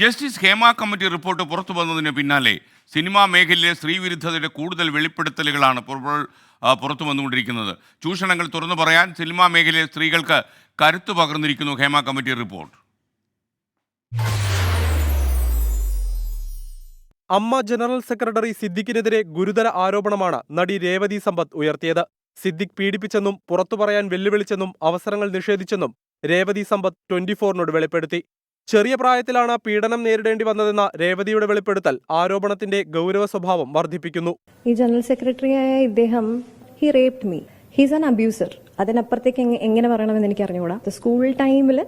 Justice Hema committee report പുറത്തു വന്നതിന് പിന്നാലെ സിനിമാ മേഖലയിലെ സ്ത്രീവിരുദ്ധതയുടെ കൂടുതൽ വെളിപ്പെടുത്തലുകളാണ് പുറത്തു വന്നുകൊണ്ടിരിക്കുന്നത്. ചൂഷണങ്ങൾ തുറന്നു പറയാൻ സിനിമാ മേഖലയിലെ സ്ത്രീകൾക്ക് കരുത്തു പകർന്നിരിക്കുന്നു ഹേമ കമ്മിറ്റി റിപ്പോർട്ട്. അമ്മ ജനറൽ സെക്രട്ടറി സിദ്ദിഖിനെതിരെ ഗുരുതര ആരോപണമാണ് നടി രേവതി സമ്പത്ത് ഉയർത്തിയത്. സിദ്ദിഖ് പീഡിപ്പിച്ചെന്നും പുറത്തു പറയാൻ വെല്ലുവിളിച്ചെന്നും അവസരങ്ങൾ നിഷേധിച്ചെന്നും രേവതി സമ്പത്ത് 24-നോട് വെളിപ്പെടുത്തി. ചെറിയ പ്രായത്തിലാണ് പീഡനം നേരിടേണ്ടി വന്നതെന്ന രേവതിയുടെ വെളിപ്പെടുത്തൽ ആരോപണത്തിന്റെ ഗൗരവ സ്വഭാവം വർദ്ധിപ്പിക്കുന്നു. ഈ ജനറൽ സെക്രട്ടറിയായ ഇദ്ദേഹം he raped me, he's an abuser. അതിനപ്പുറത്തേക്ക് എങ്ങനെ പറയണമെന്ന് എനിക്ക് അറിഞ്ഞുകൂടാ. സ്കൂൾ ടൈമിൽ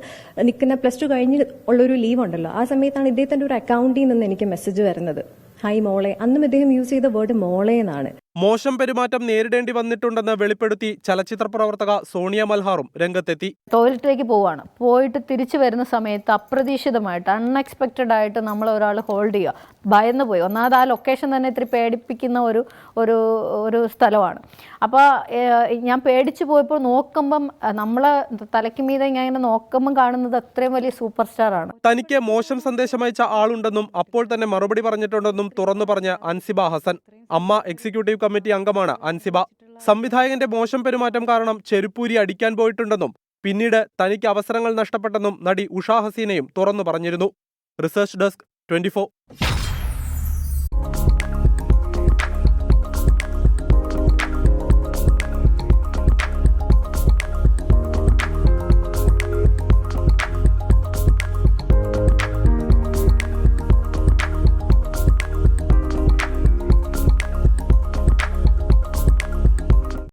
നിൽക്കുന്ന +2 കഴിഞ്ഞ് ഉള്ളൊരു ലീവ് ഉണ്ടല്ലോ, ആ സമയത്താണ് ഇദ്ദേഹത്തിന്റെ ഒരു അക്കൗണ്ടിൽ നിന്ന് എനിക്ക് മെസ്സേജ് വരുന്നത്, ഹായ് മോളെ. അന്നും ഇദ്ദേഹം യൂസ് ചെയ്ത വേർഡ് മോളെ എന്നാണ്. മോശം പെരുമാറ്റം നേരിടേണ്ടി വന്നിട്ടുണ്ടെന്ന് വെളിപ്പെടുത്തി ചലച്ചിത്ര പ്രവർത്തക സോണിയ മൽഹാറും രംഗത്തെത്തി. ടോയ്ലറ്റിലേക്ക് പോവാണ്, പോയിട്ട് തിരിച്ചു വരുന്ന സമയത്ത് അപ്രതീക്ഷിതമായിട്ട് അൺഎക്സ്പെക്റ്റഡ് ആയിട്ട് നമ്മൾ ഒരാൾ ഹോൾഡ് ചെയ്യുക, ഭയന്ന് പോയി. ഒന്നാമത് ആ ലൊക്കേഷൻ തന്നെ ഇത്തിരി പേടിപ്പിക്കുന്ന ഒരു സ്ഥലമാണ്. അപ്പോൾ ഞാൻ പേടിച്ചു പോയപ്പോൾ നോക്കുമ്പം നമ്മളെ തലയ്ക്ക് മീതെ ഇങ്ങനെ നോക്കുമ്പം കാണുന്നത് അത്രയും വലിയ സൂപ്പർ സ്റ്റാറാണ്. തനിക്ക് മോശം സന്ദേശം അയച്ച ആളുണ്ടെന്നും അപ്പോൾ തന്നെ മറുപടി പറഞ്ഞിട്ടുണ്ടെന്നും തുറന്നു പറഞ്ഞ അൻസിബ ഹസൻ. അമ്മ എക്സിക്യൂട്ടീവ് കമ്മിറ്റി അംഗമാണ് അൻസിബ. സംവിധായകന്റെ മോശം പെരുമാറ്റം കാരണം ചെരുപ്പൂരി അടിക്കാൻ പോയിട്ടുണ്ടെന്നും പിന്നീട് തനിക്ക് അവസരങ്ങൾ നഷ്ടപ്പെട്ടെന്നും നടി ഉഷ ഹസീനയും തുറന്നു പറഞ്ഞിരുന്നു. Research desk 24.